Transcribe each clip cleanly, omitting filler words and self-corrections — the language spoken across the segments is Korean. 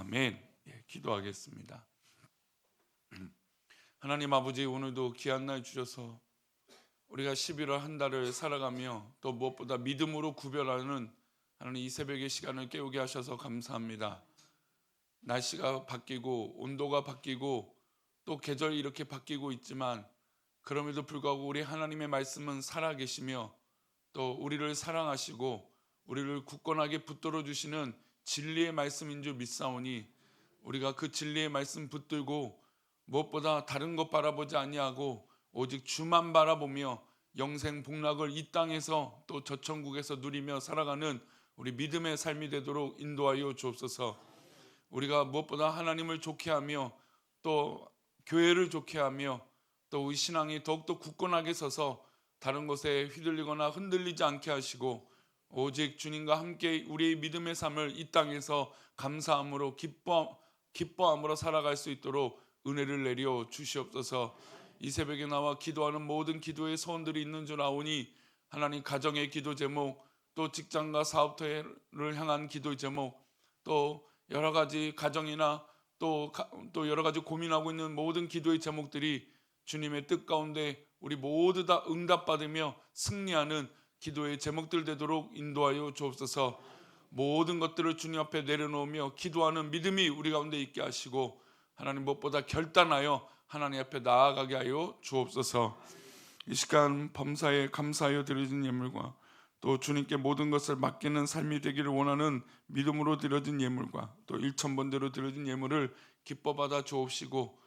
아멘. 기도하겠습니다. 하나님 아버지, 오늘도 귀한 날 주셔서 우리가 11월 한 달을 살아가며 또 무엇보다 믿음으로 구별하는 하나님 이 새벽의 시간을 깨우게 하셔서 감사합니다. 날씨가 바뀌고 온도가 바뀌고 또 계절이 이렇게 바뀌고 있지만 그럼에도 불구하고 우리 하나님의 말씀은 살아계시며 또 우리를 사랑하시고 우리를 굳건하게 붙들어 주시는 진리의 말씀인 줄 믿사오니 우리가 그 진리의 말씀 붙들고 무엇보다 다른 것 바라보지 아니하고 오직 주만 바라보며 영생 복락을 이 땅에서 또 저 천국에서 누리며 살아가는 우리 믿음의 삶이 되도록 인도하여 주옵소서. 우리가 무엇보다 하나님을 좋게 하며 또 교회를 좋게 하며 또 우리 신앙이 더욱더 굳건하게 서서 다른 것에 휘둘리거나 흔들리지 않게 하시고 오직 주님과 함께 우리의 믿음의 삶을 이 땅에서 감사함으로 기뻐함으로 살아갈 수 있도록 은혜를 내려 주시옵소서. 이 새벽에 나와 기도하는 모든 기도의 소원들이 있는 줄 아오니 하나님 가정의 기도 제목, 또 직장과 사업터를 향한 기도 제목, 또 여러 가지 가정이나 또 여러 가지 고민하고 있는 모든 기도의 제목들이 주님의 뜻 가운데 우리 모두 다 응답받으며 승리하는 기도의 제목들 되도록 인도하여 주옵소서. 모든 것들을 주님 앞에 내려놓으며 기도하는 믿음이 우리 가운데 있게 하시고 하나님 무엇보다 결단하여 하나님 앞에 나아가게 하여 주옵소서. 이 시간 범사에 감사하여 드려진 예물과 또 주님께 모든 것을 맡기는 삶이 되기를 원하는 믿음으로 드려진 예물과 또 1,000번대로 드려진 예물을 기뻐 받아 주옵시고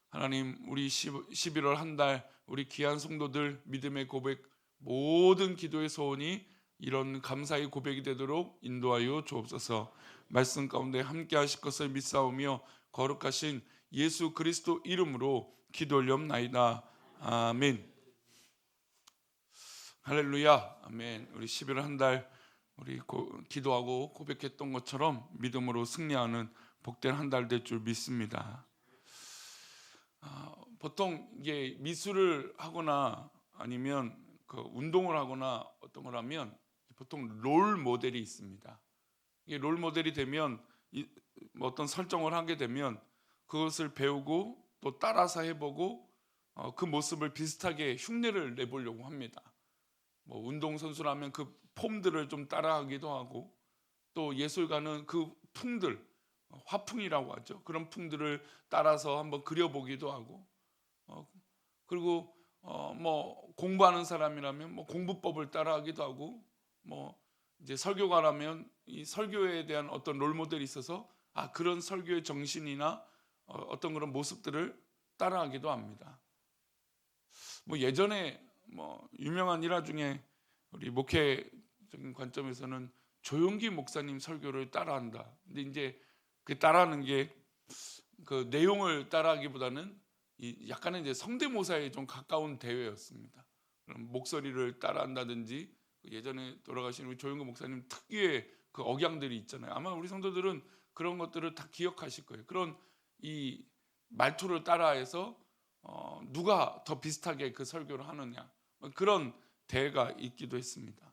하나님 우리 11월 한 달 우리 귀한 성도들 믿음의 고백 모든 기도의 소원이 이런 감사의 고백이 되도록 인도하여 주옵소서. 말씀 가운데 함께 하실 것을 믿사오며 거룩하신 예수 그리스도 이름으로 기도 올리옵나이다. 아멘. 할렐루야. 아멘. 우리 11월 한 달 우리 기도하고 고백했던 것처럼 믿음으로 승리하는 복된 한 달 될 줄 믿습니다. 보통 이게 미술을 하거나 아니면 그 운동을 하거나 어떤 걸 하면 보통 롤 모델이 있습니다. 이게 롤 모델이 되면 어떤 설정을 하게 되면 그것을 배우고 또 따라서 해보고 그 모습을 비슷하게 흉내를 내보려고 합니다. 뭐 운동선수라면 그 폼들을 좀 따라하기도 하고 또 예술가는 그 풍들, 화풍이라고 하죠. 그런 풍들을 따라서 한번 그려보기도 하고 그리고 뭐 공부하는 사람이라면 뭐 공부법을 따라하기도 하고 뭐 이제 설교가라면 이 설교에 대한 어떤 롤모델이 있어서 그런 설교의 정신이나 어떤 그런 모습들을 따라하기도 합니다. 뭐 예전에 뭐 유명한 일화 중에 우리 목회적인 관점에서는 조용기 목사님 설교를 따라한다. 근데 이제 그 따라하는 게 그 내용을 따라하기보다는 약간은 이제 성대모사에 좀 가까운 대회였습니다. 그럼 목소리를 따라한다든지 예전에 돌아가신 우리 조용기 목사님 특유의 그 억양들이 있잖아요. 아마 우리 성도들은 그런 것들을 다 기억하실 거예요. 그런 이 말투를 따라해서 누가 더 비슷하게 그 설교를 하느냐 그런 대회가 있기도 했습니다.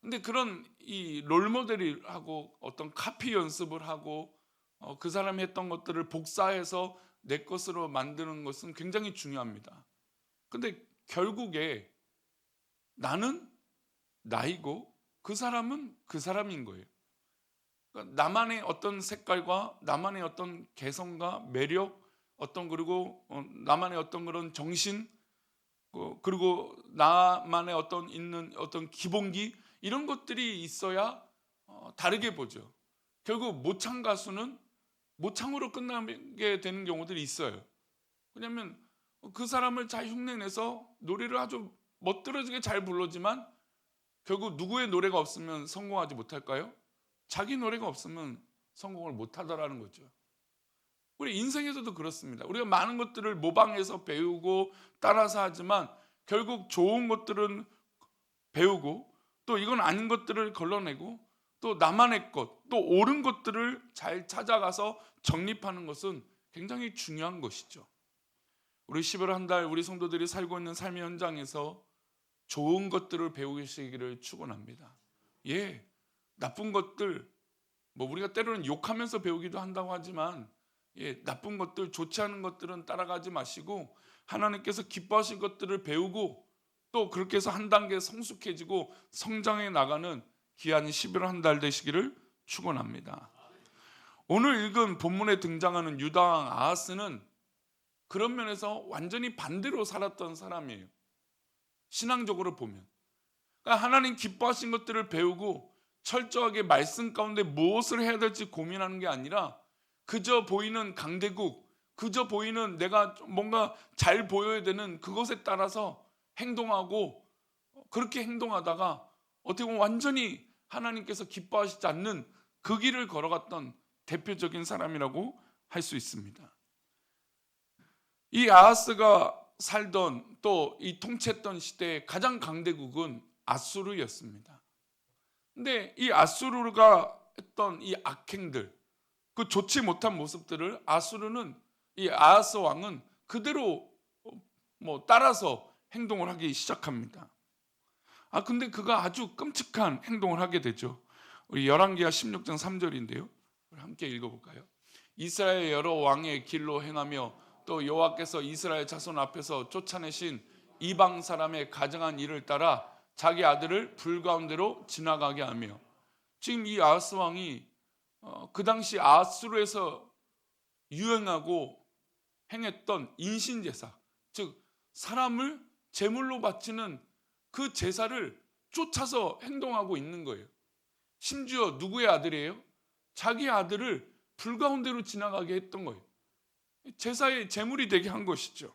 근데 그런 이 롤모델이 하고 어떤 카피 연습을 하고 그 사람이 했던 것들을 복사해서 내 것으로 만드는 것은 굉장히 중요합니다. 근데 결국에 나는 나이고 그 사람은 그 사람인 거예요. 그러니까 나만의 어떤 색깔과 나만의 어떤 개성과 매력 그리고 나만의 어떤 그런 정신 그리고 나만의 있는 어떤 기본기 이런 것들이 있어야 다르게 보죠. 결국 모창 가수는 모창으로 끝나게 되는 경우들이 있어요. 왜냐하면 그 사람을 잘 흉내내서 노래를 아주 멋들어지게 잘 불렀지만 결국 누구의 노래가 없으면 성공하지 못할까요? 자기 노래가 없으면 성공을 못하더라는 거죠. 우리 인생에서도 그렇습니다. 우리가 많은 것들을 모방해서 배우고 따라서 하지만 결국 좋은 것들은 배우고 또 이건 아닌 것들을 걸러내고 또 나만의 것, 또 옳은 것들을 잘 찾아가서 정립하는 것은 굉장히 중요한 것이죠. 우리 11월 한 달 우리 성도들이 살고 있는 삶의 현장에서 좋은 것들을 배우시기를 축원합니다. 나쁜 것들 뭐 우리가 때로는 욕하면서 배우기도 한다고 하지만 나쁜 것들, 좋지 않은 것들은 따라가지 마시고 하나님께서 기뻐하신 것들을 배우고 또 그렇게 해서 한 단계 성숙해지고 성장해 나가는 귀한 11월 한 달 되시기를 축원합니다. 오늘 읽은 본문에 등장하는 유다왕 아하스는 그런 면에서 완전히 반대로 살았던 사람이에요. 신앙적으로 보면. 그러니까 하나님 기뻐하신 것들을 배우고 철저하게 말씀 가운데 무엇을 해야 될지 고민하는 게 아니라 그저 보이는 강대국, 그저 보이는 내가 뭔가 잘 보여야 되는 그것에 따라서 행동하고 그렇게 행동하다가 어떻게 보면 완전히 하나님께서 기뻐하시지 않는 그 길을 걸어갔던 대표적인 사람이라고 할 수 있습니다. 이 아하스가 살던 또 이 통치했던 시대의 가장 강대국은 아수르였습니다. 근데 이 아수르가 했던 이 악행들, 그 좋지 못한 모습들을 아수르는 이 아하스 왕은 그대로 따라서 행동을 하기 시작합니다. 근데 그가 아주 끔찍한 행동을 하게 되죠. 우리 열왕기하 16장 3절인데요. 함께 읽어볼까요? 이스라엘 여러 왕의 길로 행하며 또 여호와께서 이스라엘 자손 앞에서 쫓아내신 이방 사람의 가증한 일을 따라 자기 아들을 불 가운데로 지나가게 하며, 지금 이 아하스 왕이 그 당시 아수르에서 유행하고 행했던 인신제사, 즉 사람을 제물로 바치는 그 제사를 쫓아서 행동하고 있는 거예요. 심지어 누구의 아들이에요? 자기 아들을 불 가운데로 지나가게 했던 거예요. 제사의 제물이 되게 한 것이죠.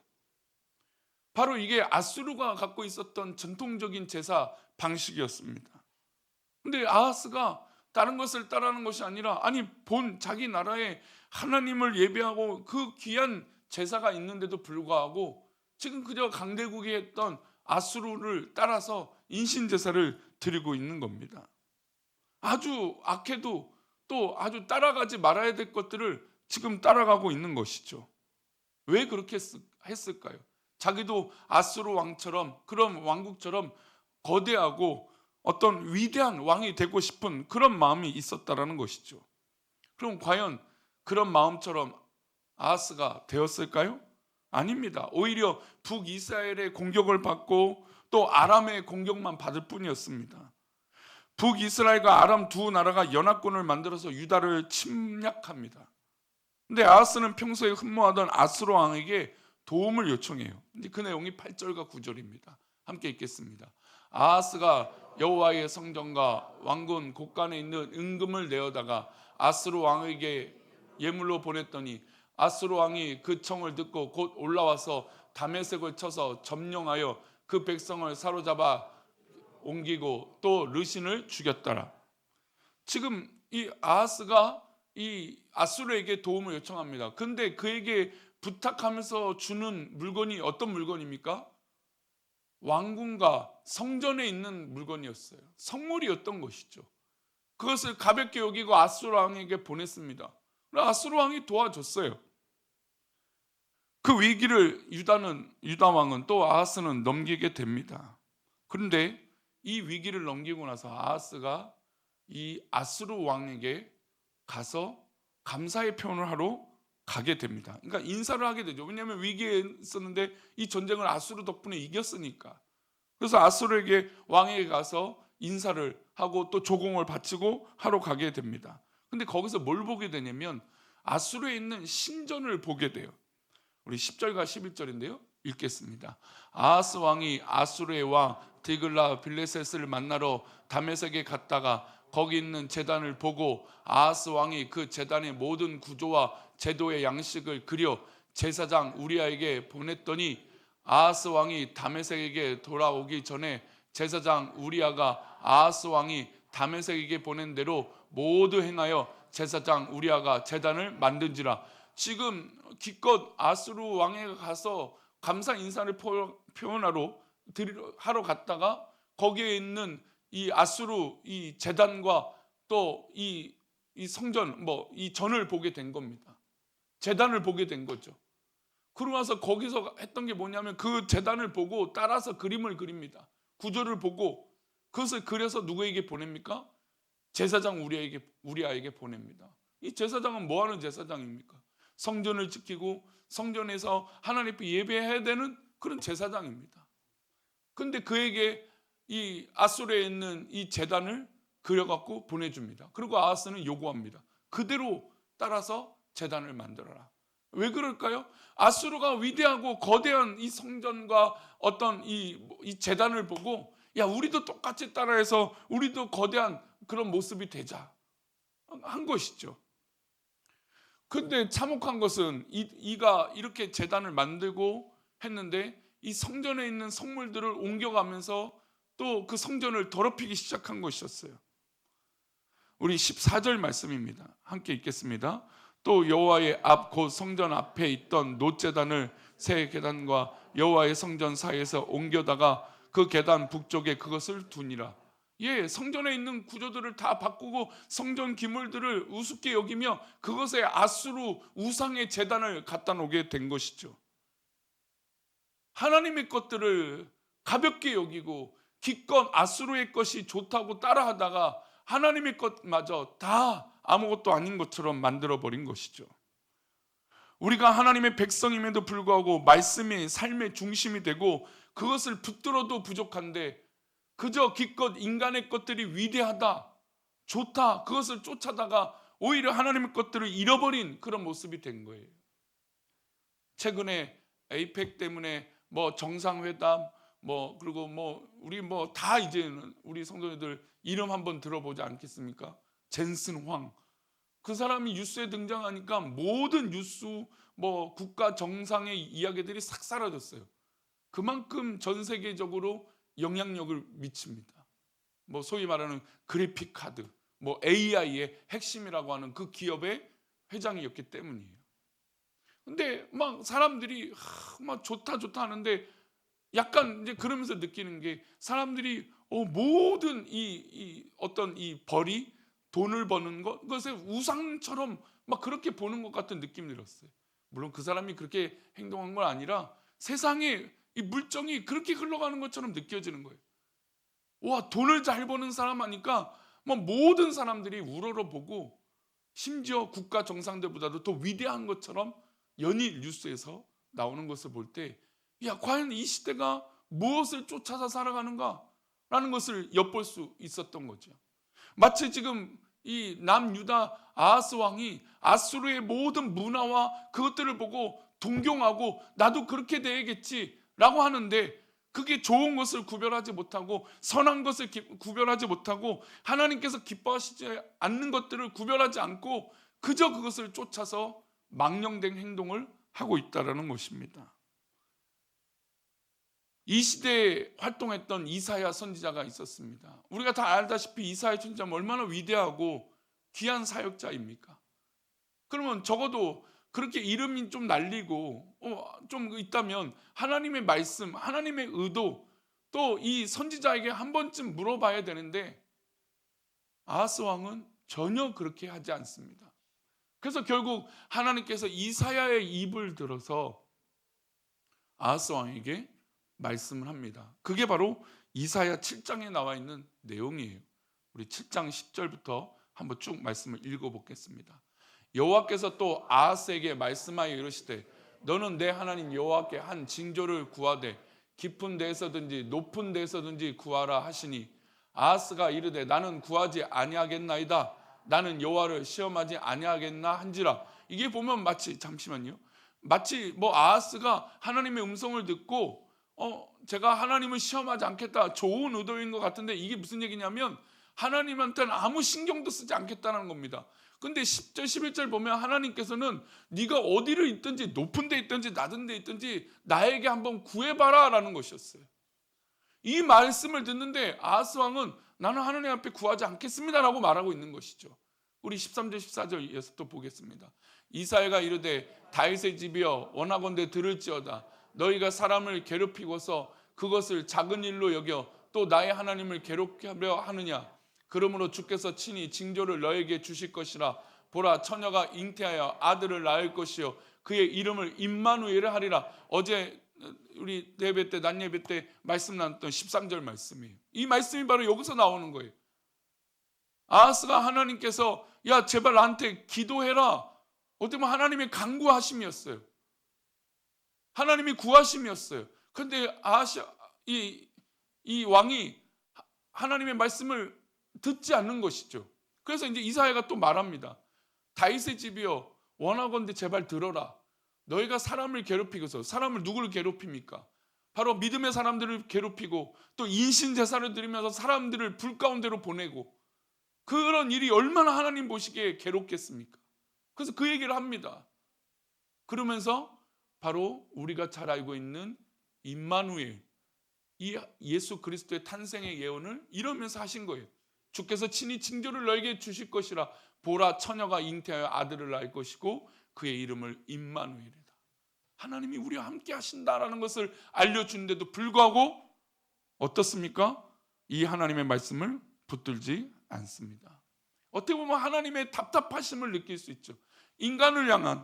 바로 이게 아수르가 갖고 있었던 전통적인 제사 방식이었습니다. 근데 아하스가 다른 것을 따르는 것이 아니라 본 자기 나라에 하나님을 예배하고 그 귀한 제사가 있는데도 불구하고 지금 그저 강대국이 했던 아수르를 따라서 인신제사를 드리고 있는 겁니다. 아주 악해도 또 아주 따라가지 말아야 될 것들을 지금 따라가고 있는 것이죠. 왜 그렇게 했을까요? 자기도 아수르 왕처럼, 그런 왕국처럼 거대하고 어떤 위대한 왕이 되고 싶은 그런 마음이 있었다라는 것이죠. 그럼 과연 그런 마음처럼 아하스가 되었을까요? 아닙니다. 오히려 북이스라엘의 공격을 받고 또 아람의 공격만 받을 뿐이었습니다. 북이스라엘과 아람 두 나라가 연합군을 만들어서 유다를 침략합니다. 근데 아하스는 평소에 흠모하던 아수르 왕에게 도움을 요청해요. 근데 그 내용이 8절과 9절입니다. 함께 읽겠습니다. 아하스가 여호와의 성전과 왕궁 곳간에 있는 은금을 내어다가 아수르 왕에게 예물로 보냈더니 아수르 왕이 그 청을 듣고 곧 올라와서 다메섹을 쳐서 점령하여 그 백성을 사로잡아 옮기고 또 르신을 죽였더라. 지금 이 아하스가 이 아수르에게 도움을 요청합니다. 근데 그에게 부탁하면서 주는 물건이 어떤 물건입니까? 왕궁과 성전에 있는 물건이었어요. 선물이었던 것이죠. 그것을 가볍게 여기고 아수르 왕에게 보냈습니다. 아수르 왕이 도와줬어요. 그 위기를 유다 왕은 또 아하스는 넘기게 됩니다. 그런데 이 위기를 넘기고 나서 아하스가 이 아수르 왕에게 가서 감사의 표현을 하러 가게 됩니다. 그러니까 인사를 하게 되죠. 왜냐하면 위기에 있었는데 이 전쟁을 아수르 덕분에 이겼으니까. 그래서 아수르에게 왕에게 가서 인사를 하고 또 조공을 바치고 하러 가게 됩니다. 근데 거기서 뭘 보게 되냐면 아수르에 있는 신전을 보게 돼요. 우리 10절과 11절인데요. 읽겠습니다. 아하스 왕이 아수르의 왕 디글라 빌레셋을 만나러 다메섹에 갔다가 거기 있는 제단을 보고 아하스 왕이 그 제단의 모든 구조와 제도의 양식을 그려 제사장 우리아에게 보냈더니 아하스 왕이 다메섹에게 돌아오기 전에 제사장 우리아가 아하스 왕이 다메섹에게 보낸 대로 모두 행하여 제사장 우리아가 제단을 만든지라. 지금 기껏 아수르 왕에게 가서 감사 인사를 하러 갔다가 거기에 있는 이 아수르 이 제단과 또 이 성전 이 전을 보게 된 겁니다. 제단을 보게 된 거죠. 그러고 나서 거기서 했던 게 뭐냐면 그 제단을 보고 따라서 그림을 그립니다. 구조를 보고 그것을 그려서 누구에게 보냅니까? 제사장 우리아에게 보냅니다. 이 제사장은 뭐 하는 제사장입니까? 성전을 지키고 성전에서 하나님 앞에 예배해야 되는 그런 제사장입니다. 근데 그에게 이 아수르에 있는 이 제단을 그려갖고 보내줍니다. 그리고 아하스는 요구합니다. 그대로 따라서 제단을 만들어라. 왜 그럴까요? 아수르가 위대하고 거대한 이 성전과 어떤 이 제단을 보고, 야, 우리도 똑같이 따라해서 우리도 거대한 그런 모습이 되자 한 것이죠. 근데 참혹한 것은 이가 이렇게 제단을 만들고 했는데 이 성전에 있는 성물들을 옮겨가면서 또 그 성전을 더럽히기 시작한 것이었어요. 우리 14절 말씀입니다. 함께 읽겠습니다. 또 여호와의 앞 곧 성전 앞에 있던 놋제단을 새 계단과 여호와의 성전 사이에서 옮겨다가 그 계단 북쪽에 그것을 두니라. 예, 성전에 있는 구조들을 다 바꾸고 성전 기물들을 우습게 여기며 그것에 아수르 우상의 제단을 갖다 놓게 된 것이죠. 하나님의 것들을 가볍게 여기고 기껏 아수르의 것이 좋다고 따라하다가 하나님의 것마저 다 아무것도 아닌 것처럼 만들어버린 것이죠. 우리가 하나님의 백성임에도 불구하고 말씀이 삶의 중심이 되고 그것을 붙들어도 부족한데 그저 기껏 인간의 것들이 위대하다, 좋다, 그것을 쫓아다가 오히려 하나님의 것들을 잃어버린 그런 모습이 된 거예요. 최근에 에이펙 때문에 뭐 정상회담, 그리고 우리 다 이제는 우리 성도님들 이름 한번 들어보지 않겠습니까? 젠슨 황. 그 사람이 뉴스에 등장하니까 모든 뉴스 국가 정상의 이야기들이 싹 사라졌어요. 그만큼 전 세계적으로 영향력을 미칩니다. 소위 말하는 그래픽 카드, AI의 핵심이라고 하는 그 기업의 회장이었기 때문이에요. 근데 사람들이 좋다 하는데 약간 이제 그러면서 느끼는 게 사람들이 모든 어떤 이 벌이 돈을 버는 그것에 우상처럼 그렇게 보는 것 같은 느낌이 들었어요. 물론 그 사람이 그렇게 행동한 건 아니라 세상에 이 물정이 그렇게 흘러가는 것처럼 느껴지는 거예요. 와, 돈을 잘 버는 사람 하니까 모든 사람들이 우러러보고 심지어 국가 정상들보다도 더 위대한 것처럼 연일 뉴스에서 나오는 것을 볼 때, 야, 과연 이 시대가 무엇을 쫓아서 살아가는가라는 것을 엿볼 수 있었던 거죠. 마치 지금 이 남유다 아하스 왕이 아수르의 모든 문화와 그것들을 보고 동경하고 나도 그렇게 돼야겠지라고 하는데 그게 좋은 것을 구별하지 못하고 선한 것을 구별하지 못하고 하나님께서 기뻐하시지 않는 것들을 구별하지 않고 그저 그것을 쫓아서 망령된 행동을 하고 있다는 것입니다. 이 시대에 활동했던 이사야 선지자가 있었습니다. 우리가 다 알다시피 이사야 선지자는 얼마나 위대하고 귀한 사역자입니까? 그러면 적어도 그렇게 이름이 좀 날리고 좀 있다면 하나님의 말씀, 하나님의 의도 또 이 선지자에게 한 번쯤 물어봐야 되는데 아하스 왕은 전혀 그렇게 하지 않습니다. 그래서 결국 하나님께서 이사야의 입을 들어서 아하스 왕에게 말씀을 합니다. 그게 바로 이사야 7장에 나와 있는 내용이에요. 우리 7장 10절부터 한번 쭉 말씀을 읽어보겠습니다. 여호와께서 또 아하스에게 말씀하여 이르시되 너는 내 하나님 여호와께 한 징조를 구하되 깊은 데에서든지 높은 데에서든지 구하라 하시니 아하스가 이르되 나는 구하지 아니하겠나이다. 나는 여호와를 시험하지 아니하겠나 한지라. 이게 보면 마치 아하스가 하나님의 음성을 듣고 제가 하나님을 시험하지 않겠다, 좋은 의도인 것 같은데 이게 무슨 얘기냐면 하나님한테는 아무 신경도 쓰지 않겠다는 겁니다. 근데 10절 11절 보면 하나님께서는 네가 어디를 있든지 높은 데 있든지 낮은 데 있든지 나에게 한번 구해봐라 라는 것이었어요. 이 말씀을 듣는데 아하스 왕은 나는 하나님 앞에 구하지 않겠습니다 라고 말하고 있는 것이죠. 우리 13절 14절에서 또 보겠습니다. 이사야가 이르되 다윗의 집이여 원하건대 들을지어다. 너희가 사람을 괴롭히고서 그것을 작은 일로 여겨 또 나의 하나님을 괴롭히려 하느냐. 그러므로 주께서 친히 징조를 너에게 주실 것이라. 보라, 처녀가 잉태하여 아들을 낳을 것이요 그의 이름을 임마누엘을 하리라. 어제 우리 예배 때, 낮 예배 때 말씀 나눴던 13절 말씀이에요. 이 말씀이 바로 여기서 나오는 거예요. 아하스가 하나님께서 야 제발 나한테 기도해라, 어떻게 보면 하나님의 간구하심이었어요. 하나님이 구하심이었어요. 그런데 이 왕이 하나님의 말씀을 듣지 않는 것이죠. 그래서 이제 이사야가 또 말합니다. 다윗의 집이여 원하건대 제발 들어라. 너희가 사람을 괴롭히고서, 사람을 누구를 괴롭힙니까? 바로 믿음의 사람들을 괴롭히고 또 인신 제사를 드리면서 사람들을 불 가운데로 보내고, 그런 일이 얼마나 하나님 보시기에 괴롭겠습니까? 그래서 그 얘기를 합니다. 그러면서 바로 우리가 잘 알고 있는 임마누엘, 이 예수 그리스도의 탄생의 예언을 이러면서 하신 거예요. 주께서 친히 징조를 너에게 주실 것이라. 보라, 처녀가 잉태하여 아들을 낳을 것이고 그의 이름을 임마누엘이다. 하나님이 우리와 함께 하신다라는 것을 알려주는데도 불구하고 어떻습니까? 이 하나님의 말씀을 붙들지 않습니다. 어떻게 보면 하나님의 답답하심을 느낄 수 있죠. 인간을 향한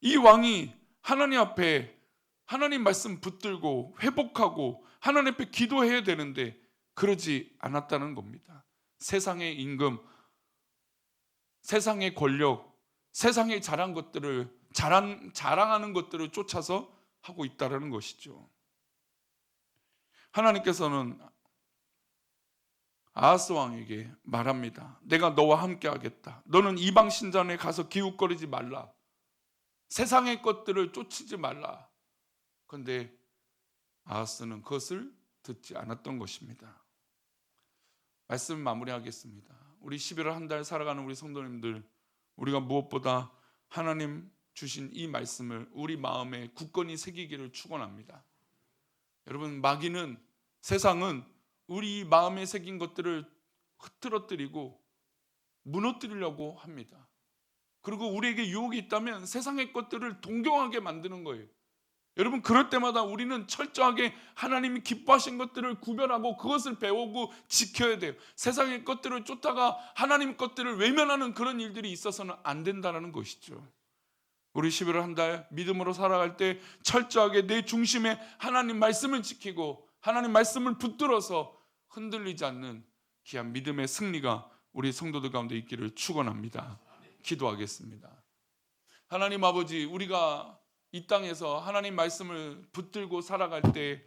이 왕이 하나님 앞에 하나님 말씀 붙들고 회복하고 하나님 앞에 기도해야 되는데 그러지 않았다는 겁니다. 세상의 임금, 세상의 권력, 세상의 자랑하는 것들을 쫓아서 하고 있다는 것이죠. 하나님께서는 아하스 왕에게 말합니다. 내가 너와 함께 하겠다. 너는 이방 신전에 가서 기웃거리지 말라. 세상의 것들을 쫓지 말라. 그런데 아하스는 그것을 듣지 않았던 것입니다. 말씀 마무리하겠습니다. 우리 11월 한 달 살아가는 우리 성도님들, 우리가 무엇보다 하나님 주신 이 말씀을 우리 마음에 굳건히 새기기를 축원합니다. 여러분, 마귀는, 세상은 우리 마음에 새긴 것들을 흐트러뜨리고 무너뜨리려고 합니다. 그리고 우리에게 유혹이 있다면 세상의 것들을 동경하게 만드는 거예요. 여러분, 그럴 때마다 우리는 철저하게 하나님이 기뻐하신 것들을 구별하고 그것을 배우고 지켜야 돼요. 세상의 것들을 쫓다가 하나님 것들을 외면하는 그런 일들이 있어서는 안 된다는 것이죠. 우리 11월 한 달 믿음으로 살아갈 때 철저하게 내 중심에 하나님 말씀을 지키고 하나님 말씀을 붙들어서 흔들리지 않는 귀한 믿음의 승리가 우리 성도들 가운데 있기를 축원합니다. 기도하겠습니다. 하나님 아버지, 우리가 이 땅에서 하나님 말씀을 붙들고 살아갈 때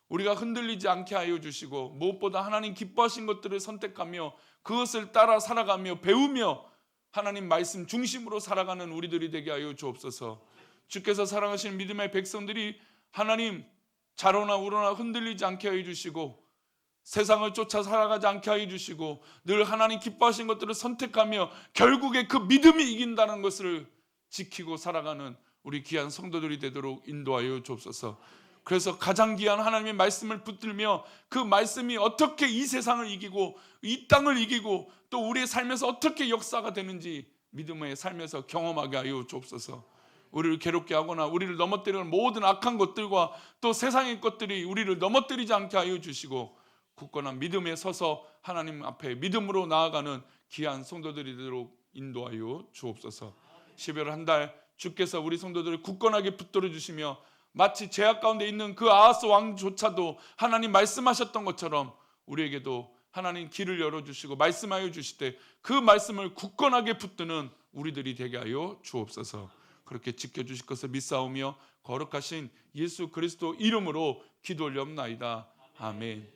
우리가 흔들리지 않게 하여 주시고, 무엇보다 하나님 기뻐하신 것들을 선택하며 그것을 따라 살아가며 배우며 하나님 말씀 중심으로 살아가는 우리들이 되게 하여 주옵소서. 주께서 사랑하시는 믿음의 백성들이 하나님 좌로나 우로나 흔들리지 않게 하여 주시고 세상을 쫓아 살아가지 않게 하여 주시고 늘 하나님 기뻐하신 것들을 선택하며 결국에 그 믿음이 이긴다는 것을 지키고 살아가는 우리 귀한 성도들이 되도록 인도하여 주옵소서. 그래서 가장 귀한 하나님의 말씀을 붙들며 그 말씀이 어떻게 이 세상을 이기고 이 땅을 이기고 또 우리의 삶에서 어떻게 역사가 되는지 믿음의 삶에서 경험하게 하여 주옵소서. 우리를 괴롭게 하거나 우리를 넘어뜨리는 모든 악한 것들과 또 세상의 것들이 우리를 넘어뜨리지 않게 하여 주시고 굳건한 믿음에 서서 하나님 앞에 믿음으로 나아가는 귀한 성도들이 되도록 인도하여 주옵소서. 12월 한 달 주께서 우리 성도들을 굳건하게 붙들어 주시며 마치 죄악 가운데 있는 그 아하스 왕조차도 하나님 말씀하셨던 것처럼 우리에게도 하나님 길을 열어주시고 말씀하여 주실 때 그 말씀을 굳건하게 붙드는 우리들이 되게 하여 주옵소서. 그렇게 지켜주실 것을 믿사오며 거룩하신 예수 그리스도 이름으로 기도 올려옵나이다. 아멘.